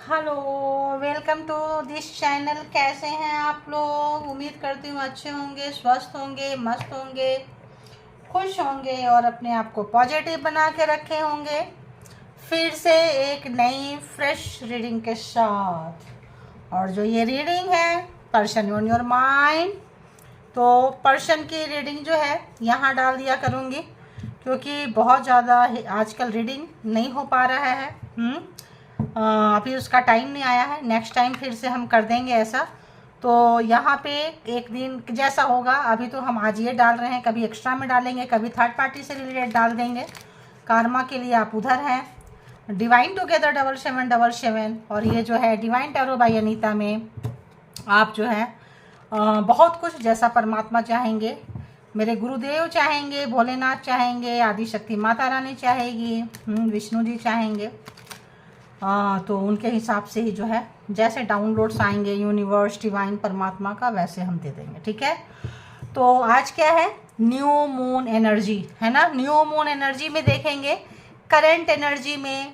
Hello, welcome to this channel. कैसे हैं आप लोग? उम्मीद करती हूँ अच्छे होंगे, स्वस्थ होंगे, मस्त होंगे, खुश होंगे और अपने आप को पॉजिटिव बना के रखे होंगे। फिर से एक नई फ्रेश रीडिंग के साथ। और जो ये रीडिंग है पर्सन ऑन योर माइंड, तो पर्सन की रीडिंग जो है यहाँ डाल दिया करूँगी क्योंकि बहुत ज़्यादा आजकल रीडिंग नहीं हो पा रहा है। अभी उसका टाइम नहीं आया है, नेक्स्ट टाइम फिर से हम कर देंगे ऐसा। तो यहाँ पे एक दिन जैसा होगा, अभी तो हम आज ये डाल रहे हैं, कभी एक्स्ट्रा में डालेंगे, कभी थर्ड पार्टी से रिलेटेड डाल देंगे। कारमा के लिए आप उधर हैं। डिवाइन टुगेदर 7777 और ये जो है डिवाइन टैरो बाय अनीता में आप जो है बहुत कुछ जैसा परमात्मा चाहेंगे, मेरे गुरुदेव चाहेंगे, भोलेनाथ चाहेंगे, आदिशक्ति माता रानी चाहेगी, विष्णु जी चाहेंगे, तो उनके हिसाब से ही जो है जैसे डाउनलोड्स आएंगे यूनिवर्स डिवाइन परमात्मा का, वैसे हम दे देंगे। ठीक है, तो आज क्या है, न्यू मून एनर्जी है ना। न्यू मून एनर्जी में देखेंगे करंट एनर्जी में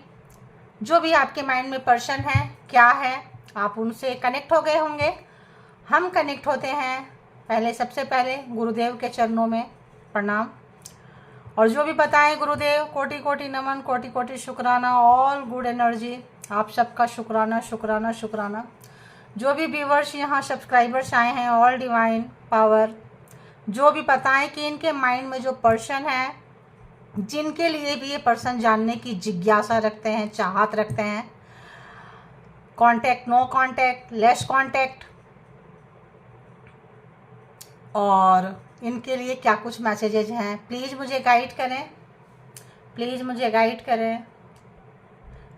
जो भी आपके माइंड में पर्सन है क्या है, आप उनसे कनेक्ट हो गए होंगे। हम कनेक्ट होते हैं पहले, सबसे पहले गुरुदेव के चरणों में प्रणाम। और जो भी बताएं गुरुदेव, कोटि कोटि नमन, कोटि कोटि शुक्राना, ऑल गुड एनर्जी, आप सबका शुक्राना शुक्राना शुक्राना। जो भी व्यूवर्स यहाँ सब्सक्राइबर्स आए हैं, ऑल डिवाइन पावर, जो भी बताएं कि इनके माइंड में जो पर्सन है, जिनके लिए भी ये पर्सन जानने की जिज्ञासा रखते हैं, चाहत रखते हैं, contact, no contact, less contact, और इनके लिए क्या कुछ मैसेजेज हैं, प्लीज़ मुझे गाइड करें, प्लीज़ मुझे गाइड करें,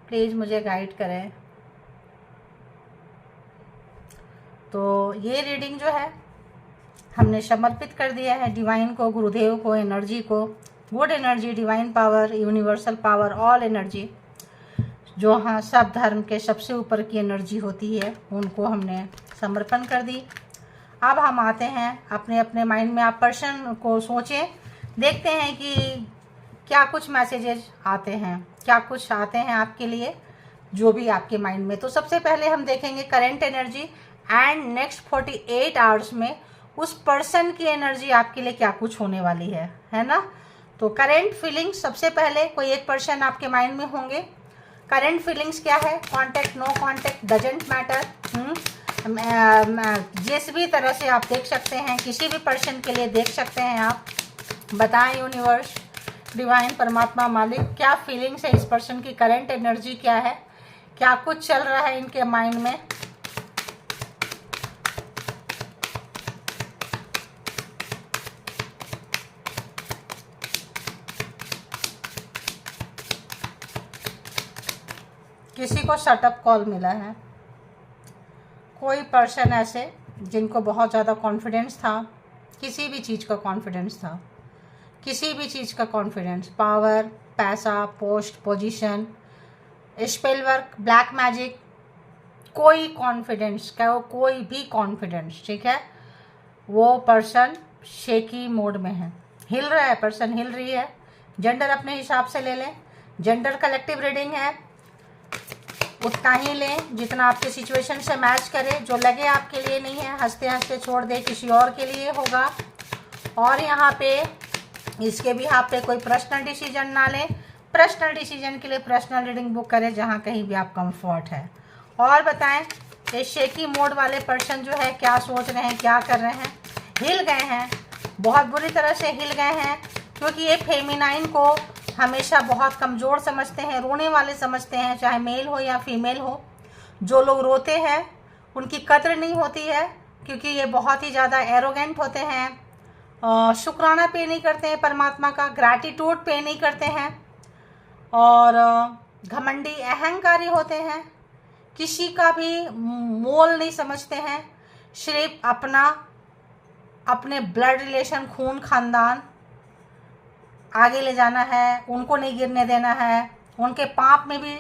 प्लीज़ मुझे गाइड करें। तो ये रीडिंग जो है हमने समर्पित कर दिया है डिवाइन को, गुरुदेव को, एनर्जी को, good energy, divine power, universal power, all energy, जो हाँ सब धर्म के सबसे ऊपर की एनर्जी होती है, उनको हमने समर्पण कर दी। अब हम आते हैं अपने अपने माइंड में, आप पर्सन को सोचें, देखते हैं कि क्या कुछ मैसेजेस आते हैं, क्या कुछ आते हैं आपके लिए, जो भी आपके माइंड में। तो सबसे पहले हम देखेंगे current energy and next 48 hours में उस पर्सन की एनर्जी आपके लिए क्या कुछ होने वाली है ना। तो करंट फीलिंग्स, सबसे पहले कोई एक पर्सन आपके माइंड में होंगे। करंट फीलिंग्स क्या है, contact, no contact, doesn't matter, जिस भी तरह से आप देख सकते हैं, किसी भी पर्सन के लिए देख सकते हैं आप। बताएं यूनिवर्स, डिवाइन परमात्मा मालिक, क्या फीलिंग्स है इस पर्सन की, करंट एनर्जी क्या है, क्या कुछ चल रहा है इनके माइंड में। किसी को शटअप कॉल मिला है, कोई पर्सन ऐसे जिनको बहुत ज़्यादा कॉन्फिडेंस था, किसी भी चीज़ का कॉन्फिडेंस था, किसी भी चीज़ का कॉन्फिडेंस, पावर, पैसा, post, position, spell work, black magic, कोई कॉन्फिडेंस का, कोई भी कॉन्फिडेंस, ठीक है, वो पर्सन शेकी मोड में है, हिल रहा है, पर्सन हिल रही है। जेंडर अपने हिसाब से ले लें, जेंडर कलेक्टिव रीडिंग है, उतना ही लें जितना आपके सिचुएशन से मैच करे, जो लगे आपके लिए नहीं है हंसते हंसते छोड़ दे, किसी और के लिए होगा। और यहाँ पे इसके भी आप पे कोई पर्सनल डिसीजन ना लें, पर्सनल डिसीजन के लिए पर्सनल रीडिंग बुक करें जहाँ कहीं भी आप कंफर्ट है। और बताएं ये शेकी मोड वाले पर्सन जो है क्या सोच रहे हैं, क्या कर रहे हैं। हिल गए हैं, बहुत बुरी तरह से हिल गए हैं, क्योंकि ये फेमिनाइन को हमेशा बहुत कमज़ोर समझते हैं, रोने वाले समझते हैं, चाहे मेल हो या फीमेल हो। जो लोग रोते हैं उनकी कद्र नहीं होती है, क्योंकि ये बहुत ही ज़्यादा एरोगेंट होते हैं, शुक्राना पे नहीं करते हैं परमात्मा का, ग्रैटिट्यूड पे नहीं करते हैं, और घमंडी अहंकारी होते हैं, किसी का भी मोल नहीं समझते हैं, सिर्फ अपने ब्लड रिलेशन, खून खानदान आगे ले जाना है, उनको नहीं गिरने देना है, उनके पाप में भी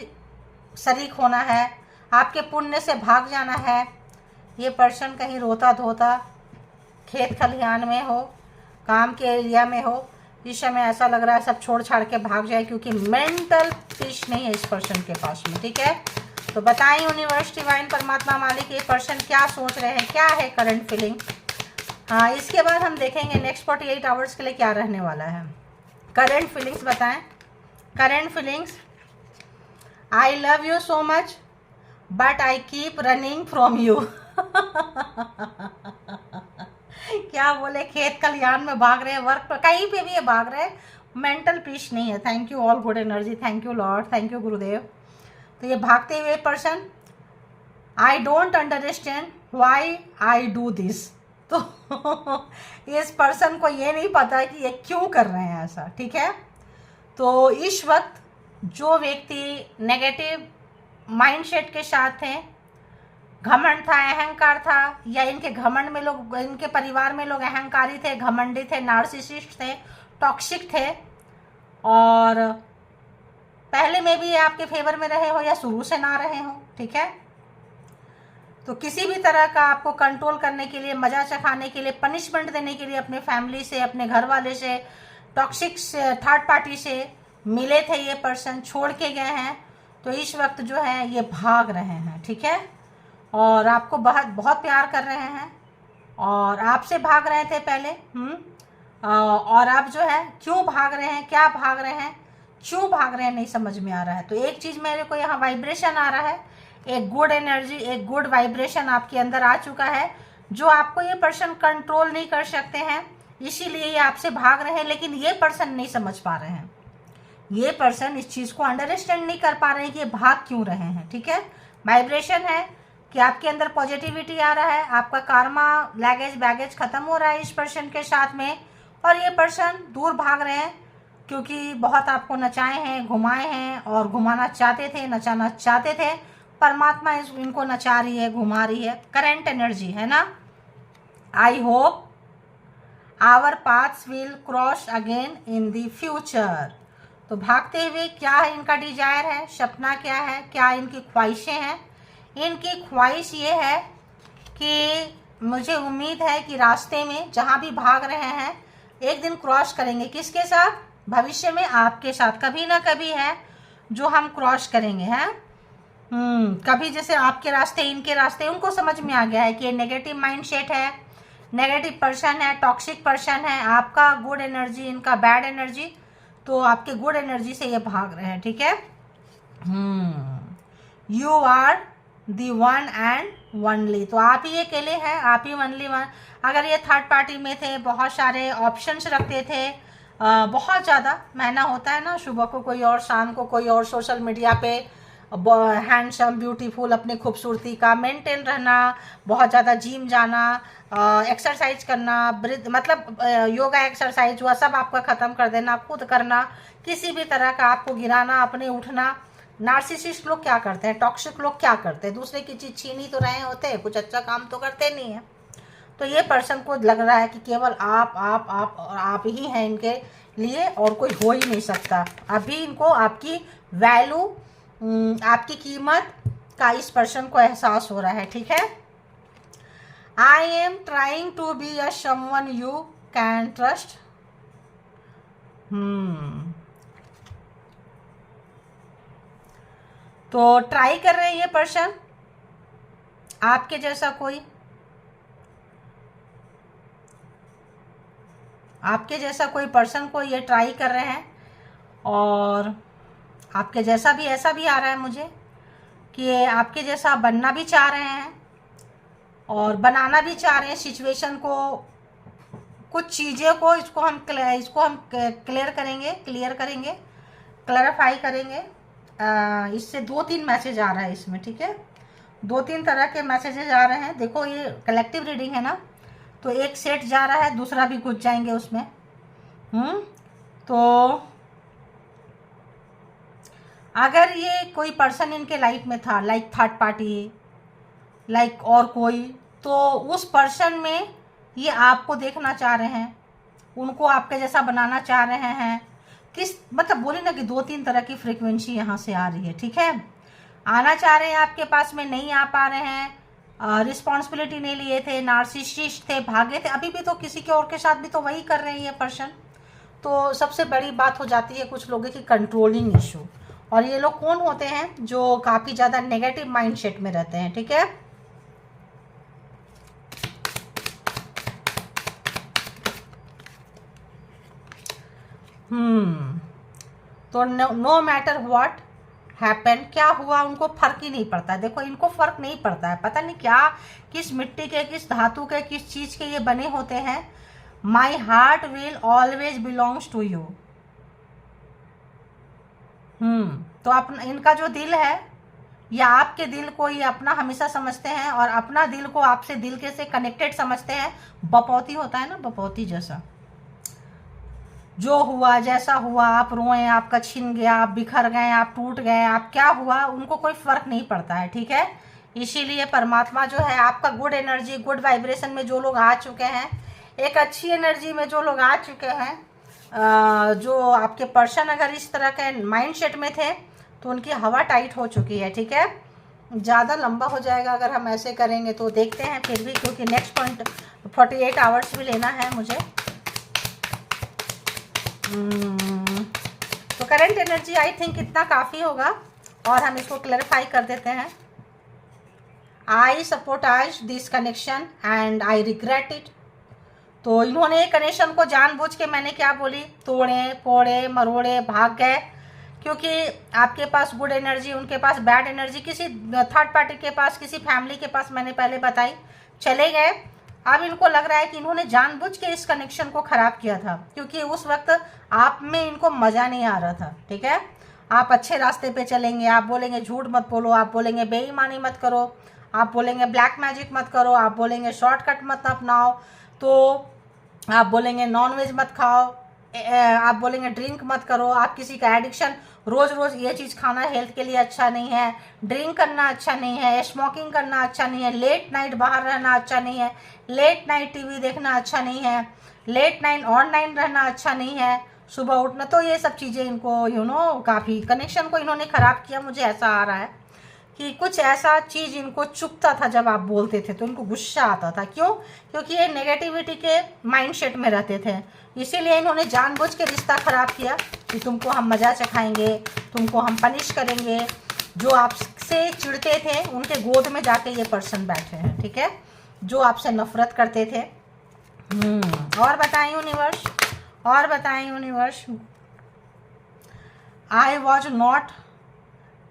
शरीक होना है, आपके पुण्य से भाग जाना है। ये पर्सन कहीं रोता धोता खेत खलिहान में हो, काम के एरिया में हो, इस समय ऐसा लग रहा है सब छोड़ छाड़ के भाग जाए, क्योंकि मेंटल पीस नहीं है इस पर्सन के पास में। ठीक है, तो बताएं यूनिवर्स डिवाइन परमात्मा मालिक, ये पर्सन क्या सोच रहे हैं, क्या है करंट फीलिंग। हाँ, इसके बाद हम देखेंगे नेक्स्ट 48 आवर्स के लिए क्या रहने वाला है। करंट फीलिंग्स बताएं। Current feelings, I love you so much but I keep running from you. क्या बोले, खेत खलियान में भाग रहे हैं, वर्क पर कहीं पे भी ये भाग रहे हैं, मेंटल पीस नहीं है। Thank you all good energy, thank you Lord, thank you गुरुदेव। तो ये भागते हुए person, I don't understand why I do this. तो इस पर्सन को ये नहीं पता कि ये क्यों कर रहे हैं ऐसा, ठीक है। तो इस वक्त जो व्यक्ति नेगेटिव माइंडसेट के साथ थे, घमंड था, अहंकार था, या इनके घमंड में लोग, इनके परिवार में लोग अहंकारी थे, घमंडी थे, नार्सिसिस्ट थे, टॉक्सिक थे, और पहले में भी ये आपके फेवर में रहे हो या शुरू से ना रहे हो, ठीक है। तो किसी भी तरह का आपको कंट्रोल करने के लिए, मजा चखाने के लिए, पनिशमेंट देने के लिए अपने फैमिली से, अपने घर वाले से, टॉक्सिक से, थर्ड पार्टी से मिले थे ये पर्सन, छोड़ के गए हैं। तो इस वक्त जो है ये भाग रहे हैं, ठीक है, और आपको बहुत प्यार कर रहे हैं, और आपसे भाग रहे थे पहले। और अब जो है क्यों भाग रहे हैं, क्या भाग रहे हैं, क्यों भाग रहे हैं, नहीं समझ में आ रहा है। तो एक चीज़ मेरे को यहाँ वाइब्रेशन आ रहा है, एक गुड एनर्जी, एक गुड वाइब्रेशन आपके अंदर आ चुका है, जो आपको ये पर्सन कंट्रोल नहीं कर सकते हैं, इसीलिए ये आपसे भाग रहे हैं। लेकिन ये पर्सन नहीं समझ पा रहे हैं, ये पर्सन इस चीज़ को अंडरस्टैंड नहीं कर पा रहे हैं कि ये भाग क्यों रहे हैं, ठीक है। वाइब्रेशन है कि आपके अंदर पॉजिटिविटी आ रहा है, आपका कार्मा लैगेज बैगेज खत्म हो रहा है इस पर्सन के साथ में, और ये पर्सन दूर भाग रहे हैं क्योंकि बहुत आपको नचाए हैं, घुमाए हैं, और घुमाना चाहते थे, नचाना चाहते थे। परमात्मा इनको नचा रही है, घुमा रही है। करंट एनर्जी है ना, I hope our paths will cross again in the future. तो भागते हुए क्या है इनका डिजायर है, सपना क्या है, क्या इनकी ख्वाहिशें हैं। इनकी ख्वाहिश ये है कि मुझे उम्मीद है कि रास्ते में जहाँ भी भाग रहे हैं एक दिन क्रॉस करेंगे, किसके साथ, भविष्य में आपके साथ कभी ना कभी है जो हम क्रॉस करेंगे, हैं। कभी जैसे आपके रास्ते, इनके रास्ते, उनको समझ में आ गया है कि ये नेगेटिव माइंडसेट है, नेगेटिव पर्सन है, टॉक्सिक पर्सन है, आपका गुड एनर्जी, इनका बैड एनर्जी। तो आपके गुड एनर्जी से ये भाग रहे हैं, ठीक है। You are the one and only. तो आप ही अकेले हैं, आप ही ओनली वन। अगर ये थर्ड पार्टी में थे, बहुत सारे ऑप्शंस रखते थे, बहुत ज़्यादा महीना होता है ना, सुबह को कोई और, शाम को कोई और, सोशल मीडिया पे हैंडसम, ब्यूटीफुल, अपनी खूबसूरती का मेंटेन रहना, बहुत ज़्यादा जिम जाना, एक्सरसाइज करना, मतलब योगा एक्सरसाइज हुआ, सब आपका ख़त्म कर देना, खुद करना, किसी भी तरह का आपको गिराना, अपने उठना। नार्सिसिस्ट लोग क्या करते हैं, टॉक्सिक लोग क्या करते हैं, दूसरे की चीज़ छीन ही तो रहे होते हैं, कुछ अच्छा काम तो करते नहीं है। तो ये पर्सन को लग रहा है कि केवल आप और आप ही हैं इनके लिए, और कोई हो ही नहीं सकता। अभी इनको आपकी वैल्यू, आपकी कीमत का इस पर्सन को एहसास हो रहा है, ठीक है। I am trying to be a someone you can trust. तो ट्राई कर रहे हैं ये पर्सन, आपके जैसा कोई, आपके जैसा कोई पर्सन को ये ट्राई कर रहे हैं, और आपके जैसा भी, ऐसा भी आ रहा है मुझे कि ये आपके जैसा बनना भी चाह रहे हैं और बनाना भी चाह रहे हैं सिचुएशन को, कुछ चीज़ें को, इसको हम क्लियर करेंगे, क्लैरिफाई करेंगे। इससे 2-3 मैसेज आ रहा है इसमें, ठीक है, 2-3 तरह के मैसेजेस आ रहे हैं। देखो ये कलेक्टिव रीडिंग है ना, तो एक सेट जा रहा है, दूसरा भी घुस जाएंगे उसमें। तो अगर ये कोई पर्सन इनके लाइफ में था, लाइक थर्ड पार्टी, लाइक और कोई, तो उस पर्सन में ये आपको देखना चाह रहे हैं, उनको आपके जैसा बनाना चाह रहे हैं। किस मतलब बोले ना कि 2-3 तरह की फ्रीक्वेंसी यहाँ से आ रही है, ठीक है। आना चाह रहे हैं आपके पास में, नहीं आ पा रहे हैं, रिस्पॉन्सिबिलिटी नहीं लिए थे, नार्सिसिस्ट थे, भागे थे, अभी भी तो किसी के और के साथ भी तो वही कर रहे हैं ये पर्सन। तो सबसे बड़ी बात हो जाती है कुछ लोगों की कंट्रोलिंग इशू, और ये लोग कौन होते हैं? जो काफ़ी ज़्यादा नेगेटिव माइंडसेट में रहते हैं, ठीक है। तो नो मैटर व्हाट हैपन, क्या हुआ उनको फर्क ही नहीं पड़ता है। देखो इनको फर्क नहीं पड़ता है, पता नहीं क्या, किस मिट्टी के, किस धातु के, किस चीज़ के ये बने होते हैं। My heart will always belongs to you. तो अपना इनका जो दिल है, या आपके दिल को ये अपना हमेशा समझते हैं, और अपना दिल को आपसे दिल के से कनेक्टेड समझते हैं। बपौती होता है ना, बपौती जैसा। जो हुआ जैसा हुआ, आप रोए, आपका छिन गया, आप बिखर गए, आप टूट गए, आप क्या हुआ, उनको कोई फर्क नहीं पड़ता है, ठीक है। इसीलिए परमात्मा जो है आपका गुड एनर्जी, गुड वाइब्रेशन में जो लोग आ चुके हैं, एक अच्छी एनर्जी में जो लोग आ चुके हैं, जो आपके पर्सन अगर इस तरह के माइंडसेट में थे तो उनकी हवा टाइट हो चुकी है, ठीक है। ज़्यादा लंबा हो जाएगा अगर हम ऐसे करेंगे, तो देखते हैं फिर भी, क्योंकि नेक्स्ट पॉइंट 48 आवर्स भी लेना है मुझे। तो करंट एनर्जी आई थिंक इतना काफ़ी होगा, और हम इसको क्लैरिफाई कर देते हैं। I supportize this connection and I regret it. तो इन्होंने कनेक्शन को जानबूझ के, मैंने क्या बोली, तोड़े फोड़े मरोड़े भाग गए, क्योंकि आपके पास गुड एनर्जी, उनके पास बैड एनर्जी, किसी थर्ड पार्टी के पास, किसी फैमिली के पास, मैंने पहले बताई, चले गए। अब इनको लग रहा है कि इन्होंने जानबूझ के इस कनेक्शन को ख़राब किया था, क्योंकि उस वक्त आप में इनको मज़ा नहीं आ रहा था, ठीक है। आप अच्छे रास्ते पे चलेंगे, आप बोलेंगे झूठ मत बोलो, आप बोलेंगे बेईमानी मत करो, आप बोलेंगे ब्लैक मैजिक मत करो, आप बोलेंगे शॉर्टकट मत अपनाओ, तो आप बोलेंगे नॉनवेज मत खाओ, आप बोलेंगे ड्रिंक मत करो, आप किसी का एडिक्शन, रोज़ रोज़ ये चीज़ खाना हेल्थ के लिए अच्छा नहीं है, ड्रिंक करना अच्छा नहीं है, स्मोकिंग करना अच्छा नहीं है, लेट नाइट बाहर रहना अच्छा नहीं है, लेट नाइट टीवी देखना अच्छा नहीं है, लेट नाइट ऑनलाइन रहना अच्छा नहीं है, सुबह उठना, तो ये सब चीज़ें इनको काफ़ी कनेक्शन को इन्होंने ख़राब किया। मुझे ऐसा आ रहा है कि कुछ ऐसा चीज़ इनको चुभता था, जब आप बोलते थे तो इनको गुस्सा आता था। क्यों? क्योंकि ये नेगेटिविटी के माइंडसेट में रहते थे, इसीलिए इन्होंने जानबूझ के रिश्ता ख़राब किया कि तुमको हम मज़ा चखाएंगे, तुमको हम पनिश करेंगे। जो आपसे चिढ़ते थे उनके गोद में जाके ये पर्सन बैठे हैं, ठीक है, जो आपसे नफरत करते थे। और बताएं यूनिवर्स, और बताएं universe. I was not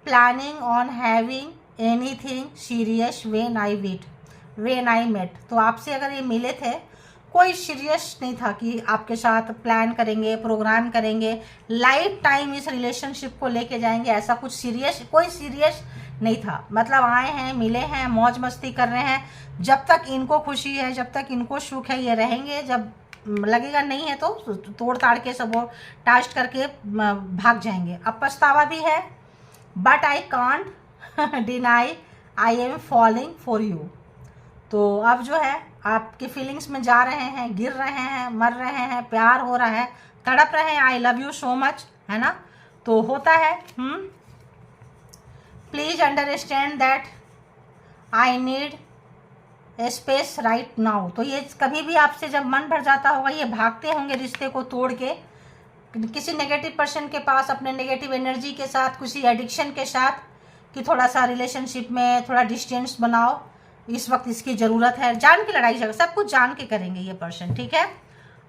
planning on having anything serious when I met. तो आपसे अगर ये मिले थे, कोई सीरियस नहीं था कि आपके साथ प्लान करेंगे, प्रोग्राम करेंगे, लाइफ टाइम इस रिलेशनशिप को लेके जाएंगे, ऐसा कुछ सीरियस, कोई सीरियस नहीं था। मतलब आए हैं, मिले हैं, मौज मस्ती कर रहे हैं, जब तक इनको खुशी है, जब तक इनको सुख है ये रहेंगे, जब लगेगा नहीं है तो तोड़ ताड़ के सब टास्ट करके भाग जाएंगे। अब पछतावा भी है, but I can't deny I am falling for you. तो अब जो है आपके फीलिंग्स में जा रहे हैं, गिर रहे हैं, मर रहे हैं, प्यार हो रहा है, तड़प रहे हैं, आई लव यू सो मच, है ना। तो होता है। Please understand that I need space right now. तो ये कभी भी आपसे जब मन भर जाता होगा, ये भागते होंगे रिश्ते को तोड़ के किसी नेगेटिव पर्सन के पास, अपने नेगेटिव एनर्जी के साथ, किसी एडिक्शन के साथ, कि थोड़ा सा रिलेशनशिप में थोड़ा डिस्टेंस बनाओ, इस वक्त इसकी ज़रूरत है। जान के लड़ाई झगड़ा सब कुछ जान के करेंगे ये पर्सन, ठीक है।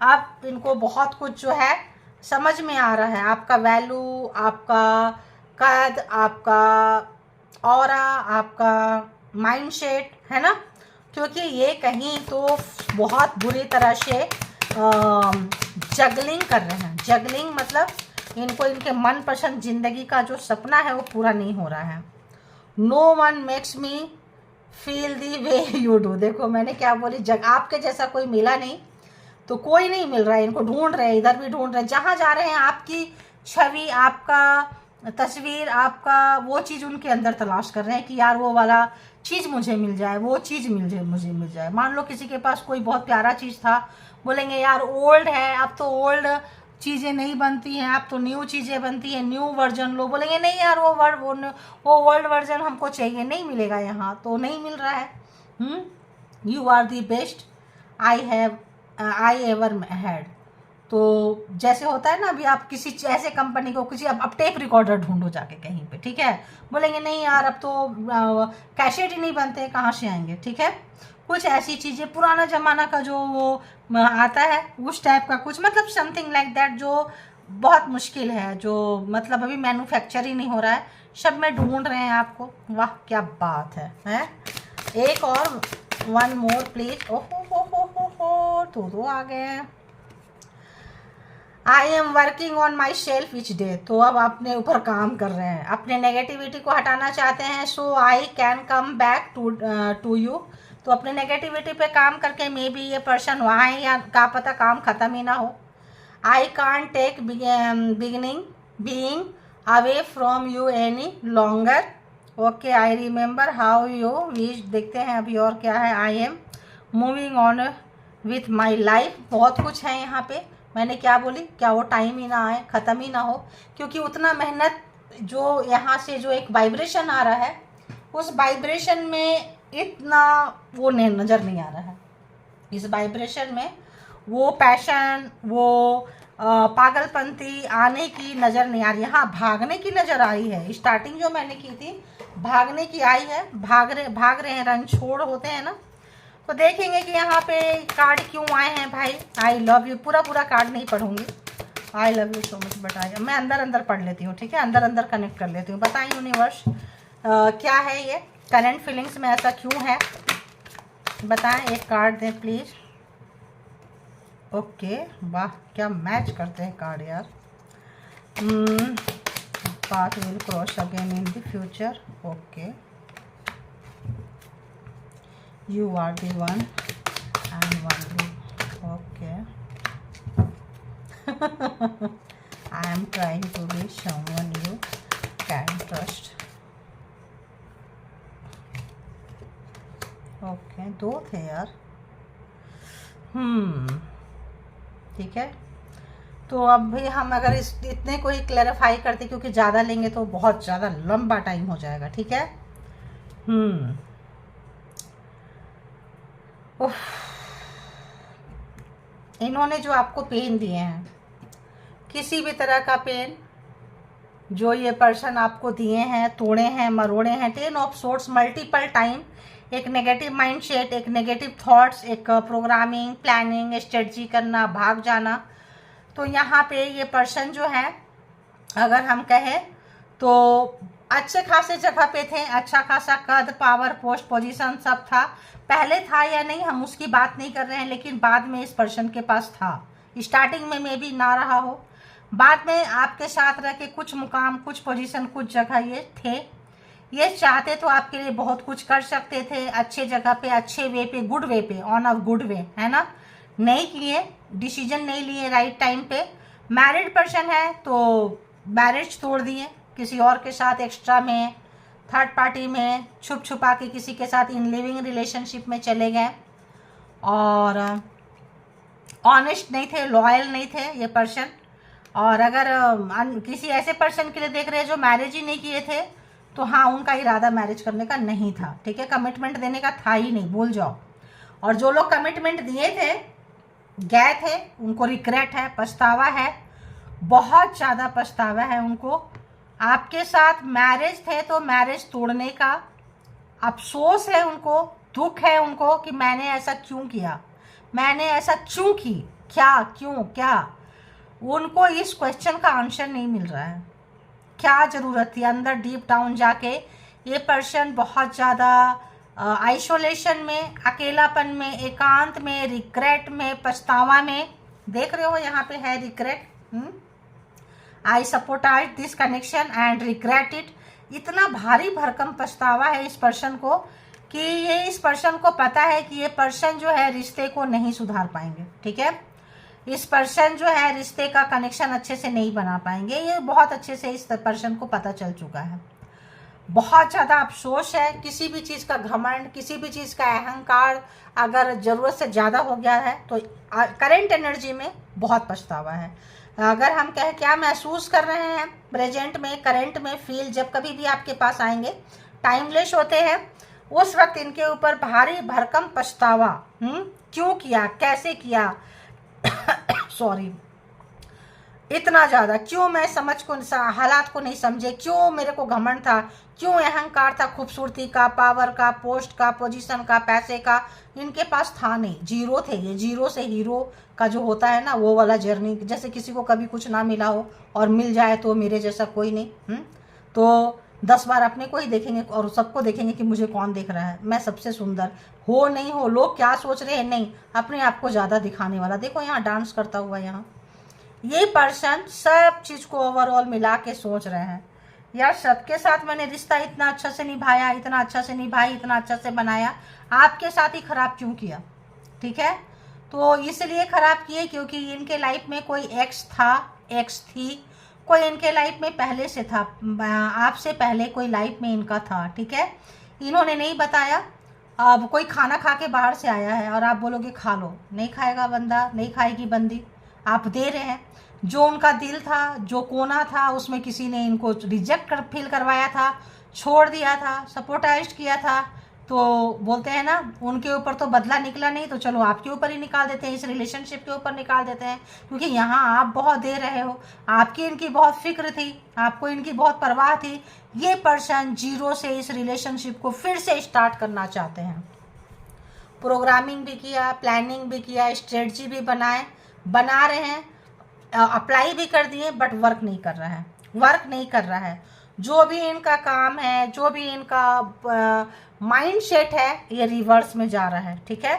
अब इनको बहुत कुछ जो है समझ में आ रहा है, आपका वैल्यू, आपका कद, आपका ऑरा, आपका माइंडसेट, है ना। क्योंकि ये कहीं तो बहुत बुरी तरह से जगलिंग कर रहे हैं। जगलिंग मतलब इनको इनके मनपसंद ज़िंदगी का जो सपना है वो पूरा नहीं हो रहा है। No one makes me feel the way you do. देखो मैंने क्या बोली, आपके जैसा कोई मिला नहीं, तो कोई नहीं मिल रहा है, इनको ढूंढ रहे हैं, इधर भी ढूंढ रहे हैं, जहाँ जा रहे हैं आपकी छवि, आपका तस्वीर, आपका वो चीज़ उनके अंदर तलाश कर रहे हैं कि यार वो वाला चीज़ मुझे मिल जाए, वो चीज़ मुझे मिल जाए। मान लो किसी के पास कोई बहुत प्यारा चीज़ था, बोलेंगे यार ओल्ड है, अब तो ओल्ड चीज़ें नहीं बनती हैं, अब तो न्यू चीज़ें बनती हैं, न्यू वर्जन लो। बोलेंगे नहीं यार वो वर्ल्ड वर्जन हमको चाहिए, नहीं मिलेगा यहाँ, तो नहीं मिल रहा है। You are the best I ever had. तो जैसे होता है ना, अभी आप किसी ऐसे कंपनी को किसी अब टेप रिकॉर्डर ढूंढो जाके कहीं पे, ठीक है, बोलेंगे नहीं यार अब तो कैसेट ही नहीं बनते, कहाँ से आएंगे, ठीक है। कुछ ऐसी चीज़ें पुराना ज़माना का जो वो आता है उस टाइप का कुछ, मतलब समथिंग लाइक दैट, जो बहुत मुश्किल है, जो मतलब अभी मैन्युफैक्चर ही नहीं हो रहा है, सब में ढूंढ रहे हैं आपको। वाह क्या बात है? एक और, वन मोर प्लीज। ओहो हो, तो आ गए हैं। I am working on my self etch day, तो अब अपने ऊपर काम कर रहे हैं, अपने नेगेटिविटी को हटाना चाहते हैं, so I can come back to you. तो अपने नेगेटिविटी पे काम करके मे बी ये पर्सन वहाँ है, या क्या पता काम ख़त्म ही ना हो। I can't take being away from you any longer. Okay, I remember how you wish. देखते हैं अभी और क्या है। I am moving on with my life. बहुत कुछ है यहाँ पे। मैंने क्या बोली, क्या वो टाइम ही ना आए, ख़त्म ही ना हो, क्योंकि उतना मेहनत जो यहाँ से जो एक वाइब्रेशन आ रहा है, उस वाइब्रेशन में इतना वो नज़र नहीं आ रहा है। इस वाइब्रेशन में वो पैशन, वो पागलपंती आने की नज़र नहीं आ रही है। हाँ, भागने की नज़र आई है। स्टार्टिंग जो मैंने की थी भागने की आई है, भाग रहे हैं, रन छोड़ होते हैं ना। तो देखेंगे कि यहाँ पे कार्ड क्यों आए हैं भाई। आई लव यू, पूरा कार्ड नहीं पढ़ूंगी। I love you so much, but मैं अंदर पढ़ लेती हूँ, ठीक है, अंदर कनेक्ट कर लेती हूँ। बताएं यूनिवर्स क्या है ये, करंट फीलिंग्स में ऐसा क्यों है, बताएं। एक कार्ड दें प्लीज़। ओके, वाह क्या मैच करते हैं कार्ड यार। Path will cross again in the future. Okay, you are the one and only. Okay. I am trying to be someone you can trust. Okay, दो थे यार। ठीक है, तो अब भी हम अगर इतने को ही क्लैरिफाई करते, क्योंकि ज़्यादा लेंगे तो बहुत ज़्यादा लंबा टाइम हो जाएगा, ठीक है। इन्होंने जो आपको पेन दिए हैं, किसी भी तरह का पेन जो ये पर्सन आपको दिए हैं, तोड़े हैं, मरोड़े हैं, 10 ऑफ सोर्ट्स मल्टीपल टाइम, एक नेगेटिव माइंडसेट, एक नेगेटिव थॉट्स, एक प्रोग्रामिंग, प्लानिंग, स्ट्रेटजी करना, भाग जाना। तो यहाँ पे ये पर्सन जो है, अगर हम कहें तो अच्छे खासे जगह पे थे, अच्छा खासा कद, पावर, पोस्ट, पोजीशन सब था। पहले था या नहीं हम उसकी बात नहीं कर रहे हैं, लेकिन बाद में इस पर्सन के पास था। स्टार्टिंग में मे बी ना रहा हो, बाद में आपके साथ रह के कुछ मुकाम, कुछ पोजीशन, कुछ जगह ये थे। ये चाहते तो आपके लिए बहुत कुछ कर सकते थे, अच्छे जगह पे, अच्छे वे पे, गुड वे पे, ऑन अ गुड वे, है ना। नहीं किए, डिसीजन नहीं लिए राइट टाइम पे। मैरिड पर्सन है तो मैरिज तोड़ दिए, किसी और के साथ एक्स्ट्रा में, थर्ड पार्टी में, छुप छुपा के किसी के साथ इन लिविंग रिलेशनशिप में चले गए, और ऑनेस्ट नहीं थे, लॉयल नहीं थे ये पर्सन। और अगर किसी ऐसे पर्सन के लिए देख रहे हैं जो मैरिज ही नहीं किए थे, तो हाँ, उनका इरादा मैरिज करने का नहीं था, ठीक है, कमिटमेंट देने का था ही नहीं, भूल जाओ। और जो लोग कमिटमेंट दिए थे, गए थे, उनको रिग्रेट है, पछतावा है, बहुत ज़्यादा पछतावा है उनको। आपके साथ मैरिज थे तो मैरिज तोड़ने का अफसोस है उनको, दुख है उनको कि मैंने ऐसा क्यों किया, मैंने ऐसा क्यों की, क्या, क्यों, क्या। उनको इस क्वेश्चन का आंसर नहीं मिल रहा है। क्या ज़रूरत थी? अंदर डीप डाउन जाके ये पर्सन बहुत ज़्यादा आइसोलेशन में, अकेलापन में, एकांत में, रिग्रेट में, पछतावा में, देख रहे हो यहाँ पे है regret. I support this connection and regret it. इतना भारी भरकम पछतावा है इस पर्सन को कि ये इस पर्सन को पता है कि ये पर्सन जो है रिश्ते को नहीं सुधार पाएंगे, ठीक है। इस पर्सन जो है रिश्ते का कनेक्शन अच्छे से नहीं बना पाएंगे, ये बहुत अच्छे से इस पर्सन को पता चल चुका है। बहुत ज़्यादा अफसोस है, किसी भी चीज़ का घमंड, किसी भी चीज़ का अहंकार अगर ज़रूरत से ज़्यादा हो गया है तो करेंट एनर्जी में बहुत पछतावा है। अगर हम कहें क्या महसूस कर रहे हैं प्रेजेंट में, करंट में, फील जब कभी भी आपके पास आएंगे, टाइमलेस होते हैं, उस वक्त इनके ऊपर भारी भरकम पछतावा, क्यों किया, कैसे किया, सॉरी, इतना ज़्यादा क्यों मैं हालात को नहीं समझे, क्यों मेरे को घमंड था, क्यों अहंकार था, खूबसूरती का, पावर का, पोस्ट का, पोजीशन का, पैसे का, इनके पास था नहीं, जीरो थे ये। जीरो से हीरो का जो होता है ना, वो वाला जर्नी, जैसे किसी को कभी कुछ ना मिला हो और मिल जाए तो मेरे जैसा कोई नहीं। तो 10 बार अपने को ही देखेंगे और सबको देखेंगे कि मुझे कौन देख रहा है, मैं सबसे सुंदर हो नहीं हो, लोग क्या सोच रहे हैं, नहीं, अपने आप को ज़्यादा दिखाने वाला। देखो यहाँ डांस करता हुआ, यहाँ ये पर्सन सब चीज़ को ओवरऑल मिला के सोच रहे हैं, यार सबके साथ मैंने रिश्ता इतना अच्छा से निभाया, इतना अच्छा से निभाई, इतना अच्छा से बनाया, आपके साथ ही खराब क्यों किया? ठीक है, तो इसलिए खराब किए क्योंकि इनके लाइफ में कोई एक्स था, एक्स थी, कोई इनके लाइफ में पहले से था, आपसे पहले कोई लाइफ में इनका था। ठीक है, इन्होंने नहीं बताया। अब कोई खाना खा के बाहर से आया है और आप बोलोगे खा लो, नहीं खाएगा बंदा, नहीं खाएगी बंदी, आप दे रहे हैं। जो उनका दिल था, जो कोना था, उसमें किसी ने इनको रिजेक्ट फील करवाया था, छोड़ दिया था, सपोर्टाइज किया था, तो बोलते हैं ना, उनके ऊपर तो बदला निकला नहीं, तो चलो आपके ऊपर ही निकाल देते हैं, इस रिलेशनशिप के ऊपर निकाल देते हैं, क्योंकि यहाँ आप बहुत दे रहे हो, आपकी इनकी बहुत फिक्र थी, आपको इनकी बहुत परवाह थी। ये पर्सन जीरो से इस रिलेशनशिप को फिर से स्टार्ट करना चाहते हैं। प्रोग्रामिंग भी किया, प्लानिंग भी किया, स्ट्रेटजी भी बना रहे हैं, अप्लाई भी कर दिए, बट वर्क नहीं कर रहा है, वर्क नहीं कर रहा है। जो भी इनका काम है, जो भी इनका माइंड सेट है, ये रिवर्स में जा रहा है। ठीक है,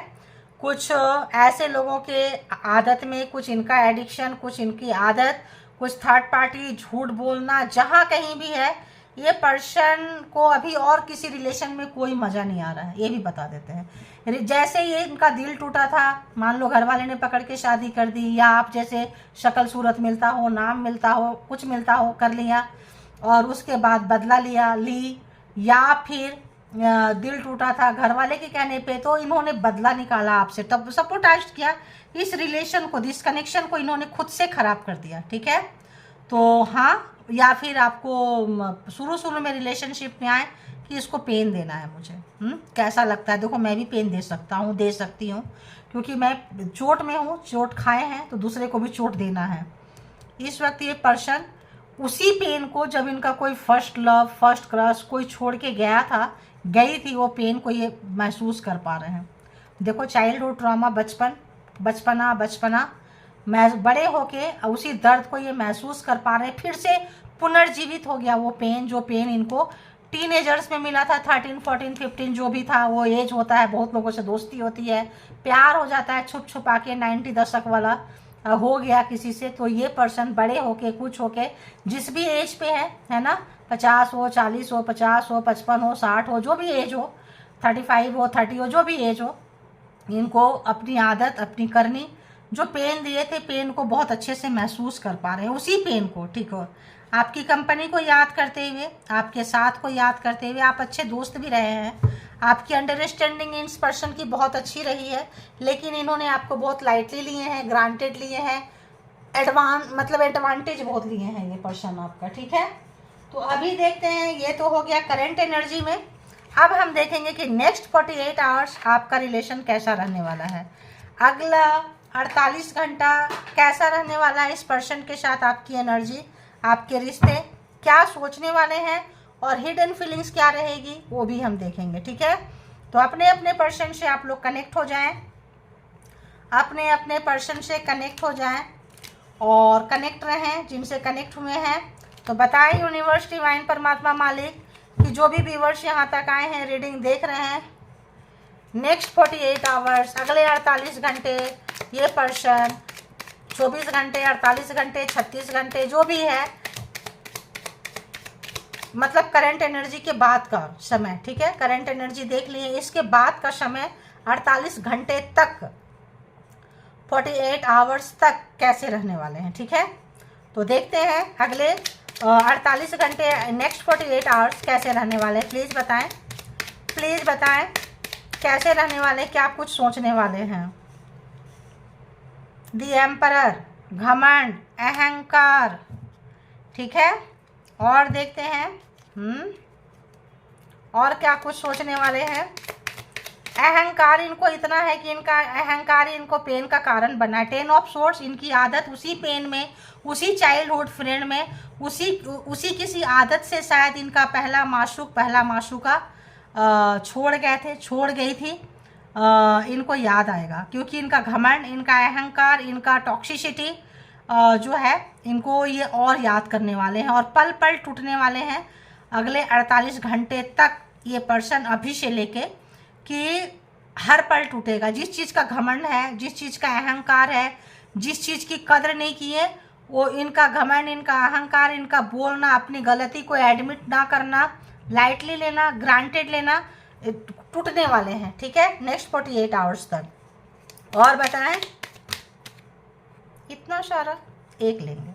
कुछ ऐसे लोगों के आदत में, कुछ इनका एडिक्शन, कुछ इनकी आदत, कुछ थर्ड पार्टी, झूठ बोलना, जहाँ कहीं भी है, ये पर्सन को अभी और किसी रिलेशन में कोई मज़ा नहीं आ रहा है, ये भी बता देते हैं। जैसे ये इनका दिल टूटा था, मान लो घर वाले ने पकड़ के शादी कर दी, या आप जैसे शक्ल सूरत मिलता हो, नाम मिलता हो, कुछ मिलता हो, कर लिया, और उसके बाद बदला ली, या फिर दिल टूटा था घर वाले के कहने पे, तो इन्होंने बदला निकाला आपसे, तब सपोर्टाइज किया इस रिलेशन को, इस कनेक्शन को इन्होंने खुद से ख़राब कर दिया। ठीक है, तो हाँ, या फिर आपको शुरू में रिलेशनशिप में आए कि इसको पेन देना है मुझे, कैसा लगता है, देखो मैं भी पेन दे सकता हूँ, दे सकती हूँ, क्योंकि मैं चोट में हूँ, चोट खाए हैं तो दूसरे को भी चोट देना है। इस वक्त ये पर्सन उसी पेन को, जब इनका कोई फर्स्ट लव, फर्स्ट क्रश कोई छोड़ के गई थी, वो पेन को ये महसूस कर पा रहे हैं। देखो चाइल्डहुड ट्रॉमा, बचपना मैं बड़े होके उसी दर्द को ये महसूस कर पा रहे हैं, फिर से पुनर्जीवित हो गया वो पेन, जो पेन इनको टीनेजर्स में मिला था, 13, 14, 15 जो भी था, वो एज होता है, बहुत लोगों से दोस्ती होती है, प्यार हो जाता है छुप छुपा के, 90 दशक वाला हो गया किसी से। तो ये पर्सन बड़े होके, कुछ होके, जिस भी एज पे है ना, 50 हो, 40 हो, 50 हो, 55 हो, 60 हो, जो भी एज हो, 35 हो, 30 हो, जो भी एज हो, इनको अपनी आदत अपनी करनी, जो पेन दिए थे, पेन को बहुत अच्छे से महसूस कर पा रहे हैं, उसी पेन को। ठीक हो, आपकी कंपनी को याद करते हुए, आपके साथ को याद करते हुए, आप अच्छे दोस्त भी रहे हैं, आपकी अंडरस्टैंडिंग इस पर्सन की बहुत अच्छी रही है, लेकिन इन्होंने आपको बहुत लाइटली लिए हैं, ग्रांटेड लिए हैं, एडवांटेज बहुत लिए हैं ये पर्सन आपका। ठीक है, तो अभी देखते हैं, ये तो हो गया करंट एनर्जी में। अब हम देखेंगे कि नेक्स्ट 48 आवर्स आपका रिलेशन कैसा रहने वाला है, अगला 48 घंटा कैसा रहने वाला है इस पर्सन के साथ, आपकी एनर्जी, आपके रिश्ते क्या सोचने वाले हैं, और हिडन फीलिंग्स क्या रहेगी, वो भी हम देखेंगे। ठीक है, तो अपने अपने पर्सन से आप लोग कनेक्ट हो जाएं, अपने अपने पर्सन से कनेक्ट हो जाएं और कनेक्ट रहें जिनसे कनेक्ट हुए हैं। तो बताएं यूनिवर्स, डिवाइन, परमात्मा, मालिक, कि जो भी व्यूअर्स यहाँ तक आए हैं, रीडिंग देख रहे हैं, नेक्स्ट 48 आवर्स, अगले 48 घंटे, ये पर्सन 24 घंटे, 48 घंटे, 36 घंटे, जो भी है, मतलब करंट एनर्जी के बाद का समय। ठीक है, करंट एनर्जी देख लिए, इसके बाद का समय 48 घंटे तक, 48 आवर्स तक कैसे रहने वाले हैं। ठीक है, तो देखते हैं अगले 48 घंटे, नेक्स्ट 48 आवर्स कैसे रहने वाले हैं। प्लीज़ बताएं कैसे रहने वाले, क्या कुछ सोचने वाले हैं। द एम्परर, घमंड, अहंकार। ठीक है, और देखते हैं और क्या कुछ सोचने वाले हैं। अहंकार इनको इतना है कि इनका अहंकार इनको पेन का कारण बना है। 10 ऑफ सोर्ड्स, इनकी आदत उसी पेन में, उसी चाइल्डहुड फ्रेंड में, उसी किसी आदत से शायद इनका पहला माशूका छोड़ गई थी। इनको याद आएगा क्योंकि इनका घमंड, इनका अहंकार, इनका टॉक्सिसिटी जो है इनको ये और याद करने वाले हैं और पल पल टूटने वाले हैं अगले 48 घंटे तक। ये पर्सन अभी से लेके कि हर पल टूटेगा। जिस चीज़ का घमंड है, जिस चीज़ का अहंकार है, जिस चीज़ की कदर नहीं की है, वो इनका घमंड, इनका अहंकार, इनका बोलना, अपनी गलती को एडमिट ना करना, लाइटली लेना, ग्रांटेड लेना, टूटने वाले हैं। ठीक है, नेक्स्ट 48 आवर्स तक। और बताएं, इतना सारा एक लेंगे।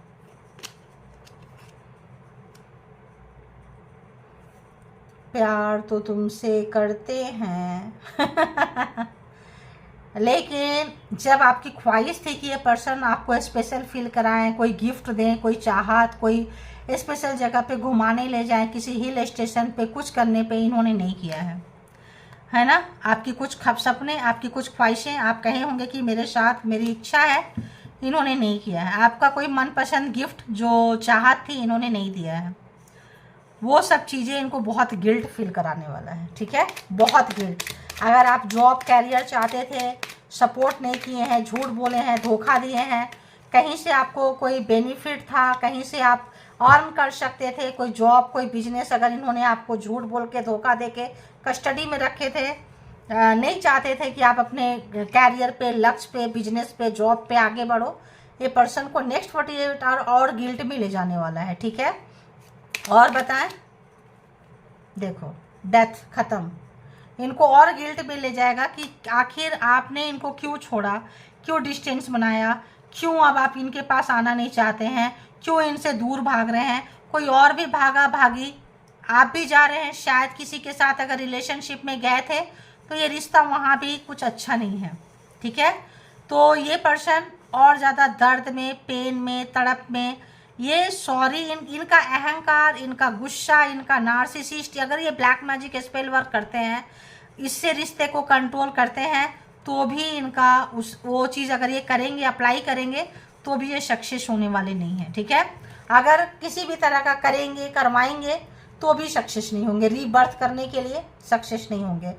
प्यार तो तुमसे करते हैं लेकिन जब आपकी ख्वाहिश थी कि ये पर्सन आपको स्पेशल फील कराएं, कोई गिफ्ट दें, कोई चाहत, कोई स्पेशल जगह पे घुमाने ले जाएं, किसी हिल स्टेशन पे, कुछ करने पे, इन्होंने नहीं किया है ना। आपकी कुछ सपने, आपकी कुछ ख्वाहिशें, आप कहे होंगे कि मेरे साथ मेरी इच्छा है, इन्होंने नहीं किया है। आपका कोई मनपसंद गिफ्ट जो चाहत थी, इन्होंने नहीं दिया है। वो सब चीज़ें इनको बहुत गिल्ट फील कराने वाला है। ठीक है, बहुत गिल्ट। अगर आप जॉब कैरियर चाहते थे, सपोर्ट नहीं किए हैं, झूठ बोले हैं, धोखा दिए हैं, कहीं से आपको कोई बेनिफिट था, कहीं से आप अर्न कर सकते थे, कोई जॉब, कोई बिजनेस, अगर इन्होंने आपको झूठ बोल के, धोखा दे के कस्टडी में रखे थे, नहीं चाहते थे कि आप अपने कैरियर पे, लक्ष्य पे, बिजनेस पे, जॉब पे आगे बढ़ो, ये पर्सन को नेक्स्ट 48 आवर और गिल्ट में ले जाने वाला है। ठीक है, और बताएं, देखो डेथ खत्म, इनको और गिल्ट में ले जाएगा कि आखिर आपने इनको क्यों छोड़ा, क्यों डिस्टेंस बनाया, क्यों अब आप इनके पास आना नहीं चाहते हैं, क्यों इनसे दूर भाग रहे हैं। कोई और भी भागा भागी, आप भी जा रहे हैं, शायद किसी के साथ अगर रिलेशनशिप में गए थे तो ये रिश्ता वहाँ भी कुछ अच्छा नहीं है। ठीक है, तो ये पर्सन और ज़्यादा दर्द में, पेन में, तड़प में, ये सॉरी, इनका अहंकार, इनका गुस्सा, इनका नार्सिसिस्ट, अगर ये ब्लैक मैजिक स्पेल वर्क करते हैं, इससे रिश्ते को कंट्रोल करते हैं, तो भी इनका वो चीज़ अगर ये करेंगे, अप्लाई करेंगे, तो भी ये सक्सेस होने वाले नहीं है। ठीक है, अगर किसी भी तरह का करेंगे, करवाएंगे, तो भी सक्सेस नहीं होंगे, रीबर्थ करने के लिए सक्सेस नहीं होंगे,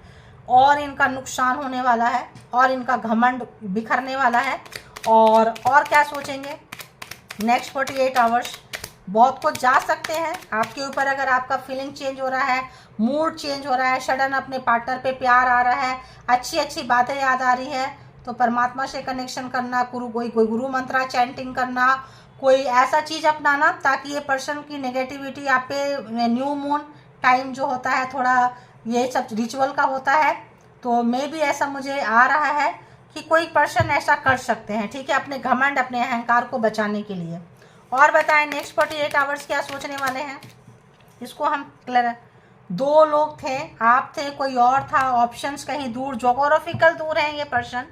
और इनका नुकसान होने वाला है, और इनका घमंड बिखरने वाला है। और क्या सोचेंगे नेक्स्ट 48 आवर्स, बहुत कुछ जा सकते हैं आपके ऊपर। अगर आपका फीलिंग चेंज हो रहा है, मूड चेंज हो रहा है, सडन अपने पार्टनर पे प्यार आ रहा है, अच्छी अच्छी बातें याद आ रही है, तो परमात्मा से कनेक्शन करना, कोई गुरु मंत्रा चैंटिंग करना, कोई ऐसा चीज़ अपनाना ताकि ये पर्सन की नेगेटिविटी आप पे, न्यू मून टाइम जो होता है, थोड़ा ये सब रिचुअल का होता है, तो मे भी ऐसा मुझे आ रहा है कि कोई पर्सन ऐसा कर सकते हैं। ठीक है, अपने घमंड, अपने अहंकार को बचाने के लिए। और बताएं नेक्स्ट 48 आवर्स क्या सोचने वाले हैं, इसको हम क्लियर। 2 लोग थे, आप थे, कोई और था, ऑप्शंस कहीं दूर, जोग्राफिकल दूर हैं ये पर्सन,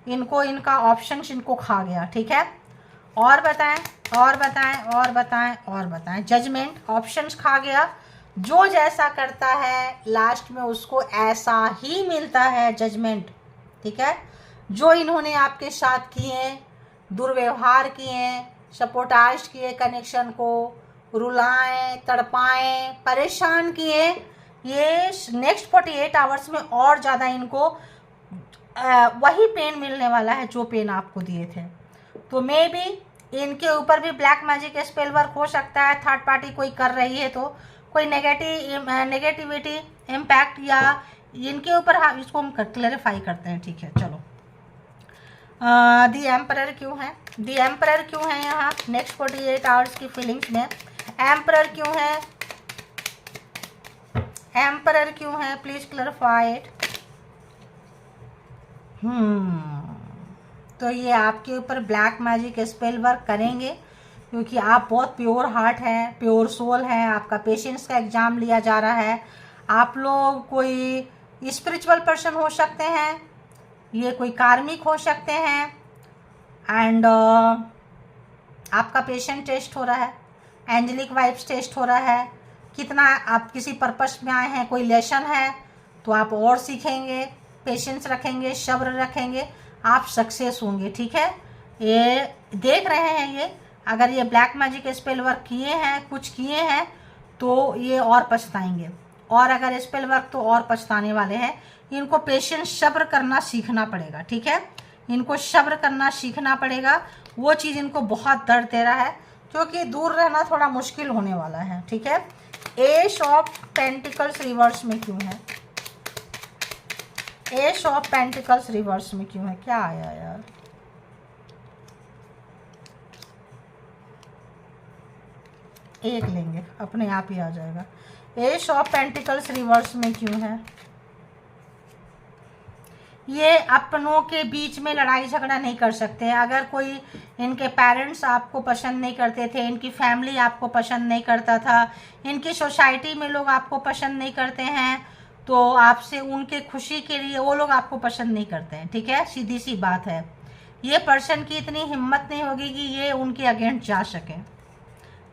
इनको इनका ऑप्शंस इनको खा गया। ठीक है, और बताएं, और बताएं, और बताएं, और बताएं, जजमेंट, ऑप्शंस खा गया। जो जैसा करता है लास्ट में उसको ऐसा ही मिलता है, जजमेंट। ठीक है, जो इन्होंने आपके साथ किए, दुर्व्यवहार किए, सपोर्टाइज किए, कनेक्शन को रुलाएं, तड़पाएं, परेशान किए, ये नेक्स्ट 48 आवर्स में और ज़्यादा इनको वही पेन मिलने वाला है जो पेन आपको दिए थे। तो मे बी इनके ऊपर भी ब्लैक मैजिक स्पेल वर्क हो सकता है, थर्ड पार्टी कोई कर रही है तो कोई नेगेटिविटी इम्पैक्ट, या इनके ऊपर, हाँ इसको हम क्लैरिफाई करते हैं। ठीक है, चलो दी एम्परर क्यों है, दी एम्परर क्यों है यहाँ नेक्स्ट 48 आवर्स की फीलिंग्स में, एम्परर क्यों है, एम्परर क्यों है, प्लीज क्लैरिफाई इट। तो ये आपके ऊपर ब्लैक मैजिक स्पेल वर्क करेंगे क्योंकि आप बहुत प्योर हार्ट हैं, प्योर सोल हैं, आपका पेशेंस का एग्ज़ाम लिया जा रहा है। आप लोग कोई स्पिरिचुअल पर्सन हो सकते हैं, ये कोई कार्मिक हो सकते हैं, एंड आपका पेशेंट टेस्ट हो रहा है, एंजेलिक वाइब्स टेस्ट हो रहा है, कितना आप किसी पर्पस में आए हैं, कोई लेसन है तो आप और सीखेंगे, पेशेंस रखेंगे, सब्र रखेंगे, आप सक्सेस होंगे। ठीक है, ये देख रहे हैं, ये अगर ये ब्लैक मैजिक स्पेल वर्क किए हैं, कुछ किए हैं, तो ये और पछताएंगे, और अगर स्पेल वर्क तो और पछताने वाले हैं। इनको पेशेंस सब्र करना सीखना पड़ेगा। ठीक है, इनको सब्र करना सीखना पड़ेगा। वो चीज़ इनको बहुत दर्द दे रहा है, क्योंकि दूर रहना थोड़ा मुश्किल होने वाला है। ठीक है, एस ऑफ पेंटिकल्स रिवर्स में क्यों है? एस ऑफ पेंटिकल्स रिवर्स में क्यों है? क्या आया यार? एक लेंगे, अपने आप ही आ जाएगा। एस ऑफ पेंटिकल्स रिवर्स में क्यों है? ये अपनों के बीच में लड़ाई झगड़ा नहीं कर सकते। अगर कोई इनके पेरेंट्स आपको पसंद नहीं करते थे, इनकी फैमिली आपको पसंद नहीं करता था, इनकी सोसाइटी में लोग आपको पसंद नहीं करते हैं, तो आपसे उनके खुशी के लिए वो लोग आपको पसंद नहीं करते हैं। ठीक है, सीधी सी बात है। ये पर्सन की इतनी हिम्मत नहीं होगी कि ये उनके अगेंस्ट जा सकें।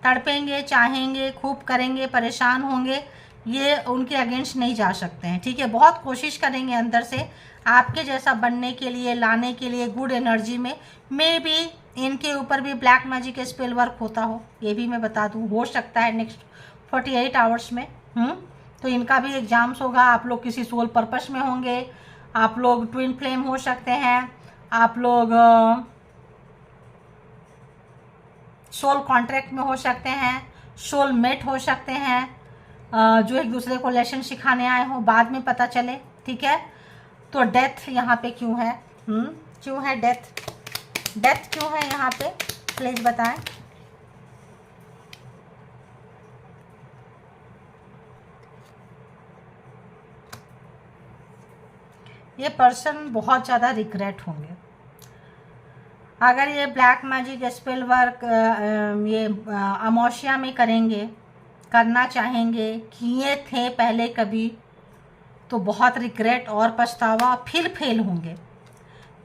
तड़पेंगे, चाहेंगे, खूब करेंगे, परेशान होंगे, ये उनके अगेंस्ट नहीं जा सकते हैं। ठीक है, बहुत कोशिश करेंगे अंदर से आपके जैसा बनने के लिए, लाने के लिए, गुड एनर्जी में। मे बी इनके ऊपर भी ब्लैक मैजिक स्पेल वर्क होता हो, ये भी मैं बता दूं, हो सकता है नेक्स्ट 48 आवर्स में। तो इनका भी एग्जाम्स होगा। आप लोग किसी सोल पर्पस में होंगे, आप लोग ट्विन फ्लेम हो सकते हैं, आप लोग सोल कॉन्ट्रैक्ट में हो सकते हैं, सोल मेट हो सकते हैं, जो एक दूसरे को लेसन सिखाने आए हो, बाद में पता चले। ठीक है, तो डेथ यहाँ पे क्यों है? क्यों है डेथ? डेथ क्यों है यहाँ पे? प्लीज बताएं। ये पर्सन बहुत ज़्यादा रिग्रेट होंगे अगर ये ब्लैक मैजिक स्पेल वर्क ये अमावस्या में करेंगे, करना चाहेंगे, किए थे पहले कभी, तो बहुत रिग्रेट और पछतावा, फिर फेल होंगे।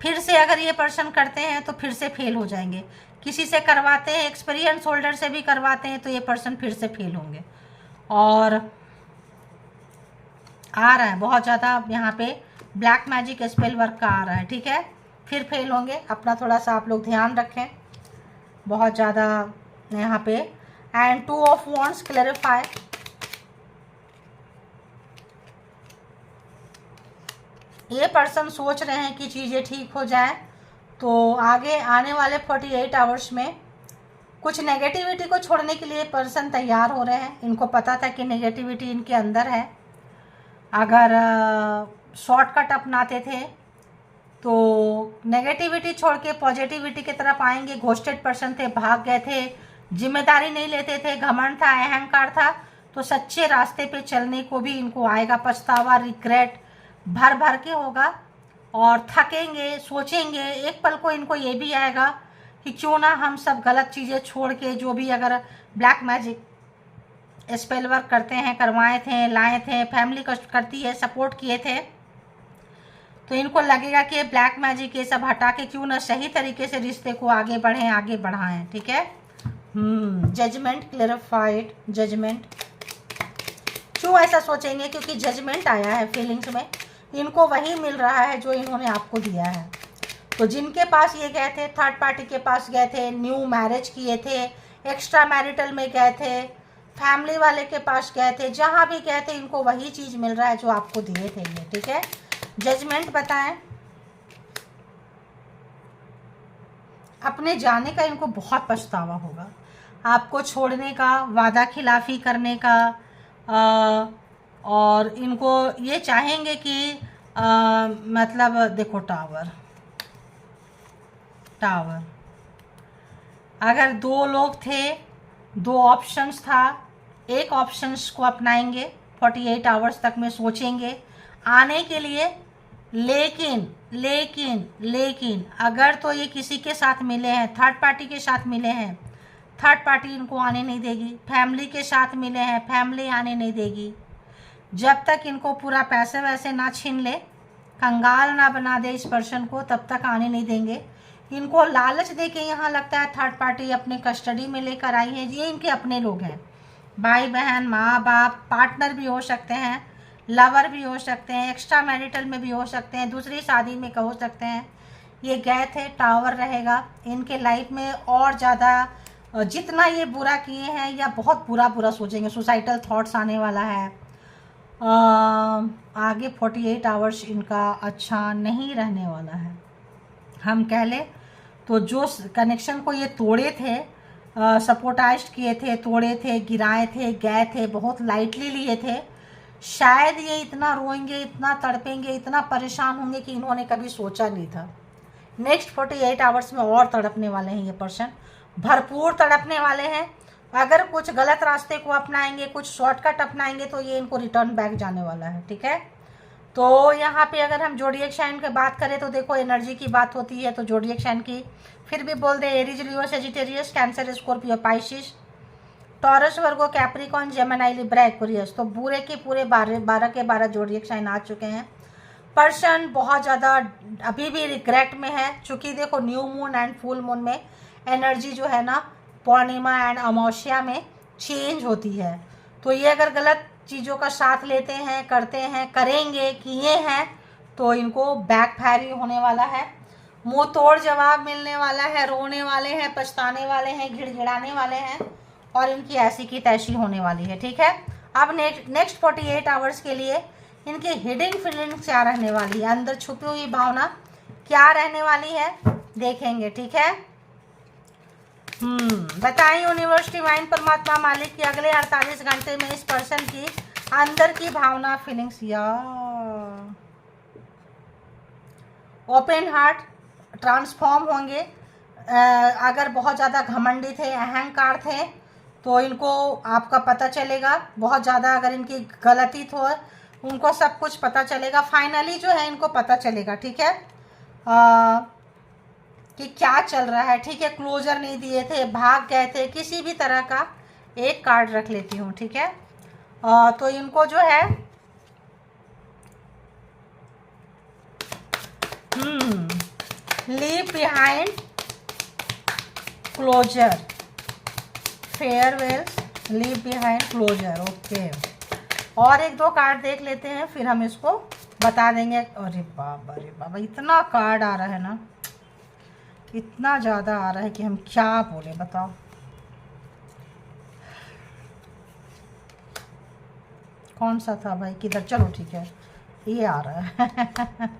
फिर से अगर ये पर्सन करते हैं तो फिर से फेल हो जाएंगे। किसी से करवाते हैं, एक्सपीरियंस होल्डर से भी करवाते हैं, तो ये पर्सन फिर से फेल होंगे। और आ रहा है बहुत ज़्यादा यहाँ पे ब्लैक मैजिक स्पेल वर्क का आ रहा है। ठीक है, फिर फेल होंगे। अपना थोड़ा सा आप लोग ध्यान रखें, बहुत ज़्यादा यहाँ पे। And 2 of wands clarify. ये पर्सन सोच रहे हैं कि चीज़ें ठीक हो जाए, तो आगे आने वाले 48 आवर्स में कुछ नेगेटिविटी को छोड़ने के लिए पर्सन तैयार हो रहे हैं। इनको पता था कि नेगेटिविटी इनके अंदर है। अगर शॉर्टकट अपनाते थे तो नेगेटिविटी छोड़ के पॉजिटिविटी की तरफ आएंगे। घोस्टेड पर्सन थे, भाग गए थे, जिम्मेदारी नहीं लेते थे, घमंड था, अहंकार था, तो सच्चे रास्ते पे चलने को भी इनको आएगा। पछतावा, रिग्रेट भर भर के होगा, और थकेंगे, सोचेंगे। एक पल को इनको ये भी आएगा कि क्यों ना हम सब गलत चीज़ें छोड़ के, जो भी अगर ब्लैक मैजिक स्पेल वर्क करते हैं, करवाए थे, लाए थे, फैमिली करती है, सपोर्ट किए थे, तो इनको लगेगा कि ये ब्लैक मैजिक ये सब हटा के क्यों ना सही तरीके से रिश्ते को आगे बढ़ें, आगे बढ़ाएं। ठीक है, जजमेंट क्लैरिफाइड। जजमेंट क्यों ऐसा सोचेंगे? क्योंकि जजमेंट आया है फीलिंग्स में। इनको वही मिल रहा है जो इन्होंने आपको दिया है। तो जिनके पास ये गए थे, थर्ड पार्टी के पास गए थे, न्यू मैरिज किए थे, एक्स्ट्रा मैरिटल में गए थे, फैमिली वाले के पास गए थे, जहाँ भी गए थे, इनको वही चीज़ मिल रहा है जो आपको दिए थे ये। ठीक है, जजमेंट बताएं। अपने जाने का इनको बहुत पछतावा होगा, आपको छोड़ने का, वादा खिलाफी करने का, और इनको ये चाहेंगे कि मतलब देखो, टावर अगर 2 लोग थे, 2 ऑप्शंस था, एक ऑप्शंस को अपनाएंगे, 48 आवर्स तक में सोचेंगे आने के लिए। लेकिन अगर तो ये किसी के साथ मिले हैं, थर्ड पार्टी के साथ मिले हैं, थर्ड पार्टी इनको आने नहीं देगी। फैमिली के साथ मिले हैं, फैमिली आने नहीं देगी। जब तक इनको पूरा पैसे वैसे ना छीन ले, कंगाल ना बना दे इस पर्सन को, तब तक आने नहीं देंगे। इनको लालच दे के यहाँ लगता है थर्ड पार्टी अपने कस्टडी में लेकर आई है। ये इनके अपने लोग हैं, भाई बहन, माँ बाप, पार्टनर भी हो सकते हैं, लवर भी हो सकते हैं, एक्स्ट्रा मैरिटल में भी हो सकते हैं, दूसरी शादी में हो सकते हैं। ये गए थे, टावर रहेगा इनके लाइफ में और ज़्यादा। जितना ये बुरा किए हैं या बहुत बुरा बुरा सोचेंगे, सुसाइडल थॉट्स आने वाला है। आगे 48 आवर्स इनका अच्छा नहीं रहने वाला है। हम कह ले तो जो कनेक्शन को ये तोड़े थे, सपोर्टाइज किए थे, तोड़े थे, गिराए थे, गए थे, बहुत लाइटली लिए थे, शायद ये इतना रोएंगे, इतना तड़पेंगे, इतना परेशान होंगे कि इन्होंने कभी सोचा नहीं था। नेक्स्ट 48 आवर्स में और तड़पने वाले हैं ये पर्सन, भरपूर तड़पने वाले हैं। अगर कुछ गलत रास्ते को अपनाएंगे, कुछ शॉर्टकट अपनाएंगे तो ये इनको रिटर्न बैक जाने वाला है, ठीक है। तो यहाँ पे अगर हम जोडिएक साइन की बात करें तो देखो एनर्जी की बात होती है तो जोडिएक साइन की फिर भी बोल दे Aries, Leo, Sagittarius, Cancer, Scorpio, Pisces, Taurus, Virgo, Capricorn, Gemini, Libra, Aquarius. तो पूरे के पूरे 12 के 12 जोडिएक साइन आ चुके हैं। पर्सन बहुत ज़्यादा अभी भी रिग्रेट में है, चूँकि देखो new moon and full moon में एनर्जी जो है ना पूर्णिमा एंड अमावस्या में चेंज होती है। तो ये अगर गलत चीज़ों का साथ लेते हैं, करते हैं, करेंगे, किए हैं तो इनको बैकफायरिंग होने वाला है, मुंह तोड़ जवाब मिलने वाला है, रोने वाले हैं, पछताने वाले हैं, गिड़गिड़ाने वाले हैं और इनकी ऐसी की तैसी होने वाली है, ठीक है। अब नेक्स्ट 48 आवर्स के लिए इनकी हिडन फीलिंग्स क्या रहने वाली है, अंदर छुपी हुई भावना क्या रहने वाली है देखेंगे, ठीक है। बताएं यूनिवर्स, डिवाइन, परमात्मा, मालिक की अगले 48 घंटे में इस पर्सन की अंदर की भावना, फीलिंग्स या ओपन हार्ट ट्रांसफॉर्म होंगे। अगर बहुत ज़्यादा घमंडी थे, अहंकार थे तो इनको आपका पता चलेगा। बहुत ज़्यादा अगर इनकी गलती तो उनको सब कुछ पता चलेगा। फाइनली जो है इनको पता चलेगा, ठीक है, कि क्या चल रहा है, ठीक है। क्लोजर नहीं दिए थे, भाग गए थे, किसी भी तरह का एक कार्ड रख लेती हूँ, ठीक है। तो इनको जो है leave behind, closure, farewell, leave behind, closure, okay. और एक दो कार्ड देख लेते हैं फिर हम इसको बता देंगे। अरे बाबा इतना कार्ड आ रहा है ना, इतना ज़्यादा आ रहा है कि हम क्या बोले, बताओ। कौन सा था भाई, किधर, चलो ठीक है, ये आ रहा है।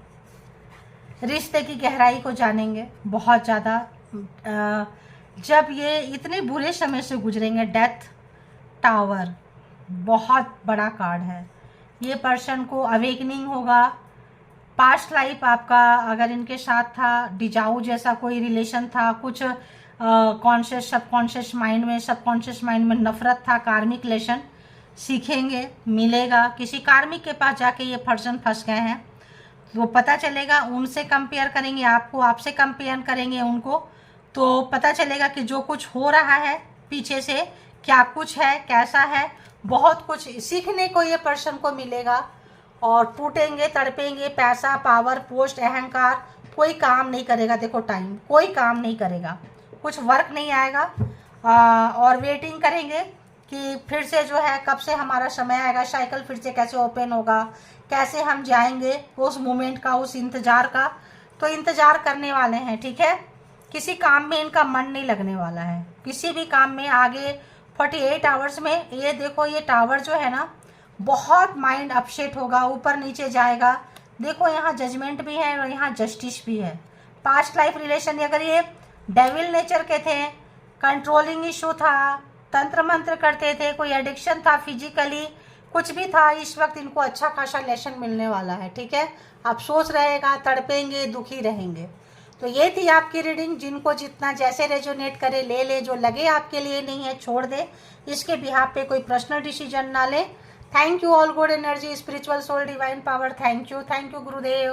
रिश्ते की गहराई को जानेंगे बहुत ज़्यादा। जब ये इतने बुरे समय से गुजरेंगे, डेथ, टावर, बहुत बड़ा कार्ड है। ये पर्सन को अवेकनिंग होगा। पास्ट लाइफ आपका अगर इनके साथ था, डिजाऊ जैसा कोई रिलेशन था, कुछ कॉन्शियस सबकॉन्शियस माइंड में नफरत था, कार्मिक रिलेशन सीखेंगे, मिलेगा। किसी कार्मिक के पास जाके ये पर्सन फंस गए हैं तो पता चलेगा। उनसे कंपेयर करेंगे आपको, आपसे कंपेयर करेंगे उनको, तो पता चलेगा कि जो कुछ हो रहा है पीछे से क्या कुछ है, कैसा है। बहुत कुछ सीखने को ये पर्सन को मिलेगा। और टूटेंगे, तड़पेंगे, पैसा, पावर, पोस्ट, अहंकार, कोई काम नहीं करेगा। देखो टाइम, कोई काम नहीं करेगा, कुछ वर्क नहीं आएगा। और वेटिंग करेंगे कि फिर से जो है कब से हमारा समय आएगा, साइकिल फिर से कैसे ओपन होगा, कैसे हम जाएंगे उस मोमेंट का, उस इंतज़ार का। तो इंतज़ार करने वाले हैं, ठीक है। किसी काम में इनका मन नहीं लगने वाला है, किसी भी काम में। आगे 48 आवर्स में ये देखो, ये टावर जो है ना बहुत माइंड अपसेट होगा, ऊपर नीचे जाएगा। देखो यहाँ जजमेंट भी है और यहाँ जस्टिस भी है। पास्ट लाइफ रिलेशन, अगर ये डेविल नेचर के थे, कंट्रोलिंग इशू था, तंत्र मंत्र करते थे, कोई एडिक्शन था, फिजिकली कुछ भी था, इस वक्त इनको अच्छा खासा लेसन मिलने वाला है, ठीक है। अफसोस रहेगा, तड़पेंगे, दुखी रहेंगे। तो ये थी आपकी रीडिंग। जिनको जितना जैसे रेजोनेट करे ले ले, जो लगे आपके लिए नहीं है छोड़ दे। इसके बिहाफ पे कोई पर्सनल डिसीजन ना ले। Thank you all good energy, spiritual soul, divine power. Thank you Gurudev.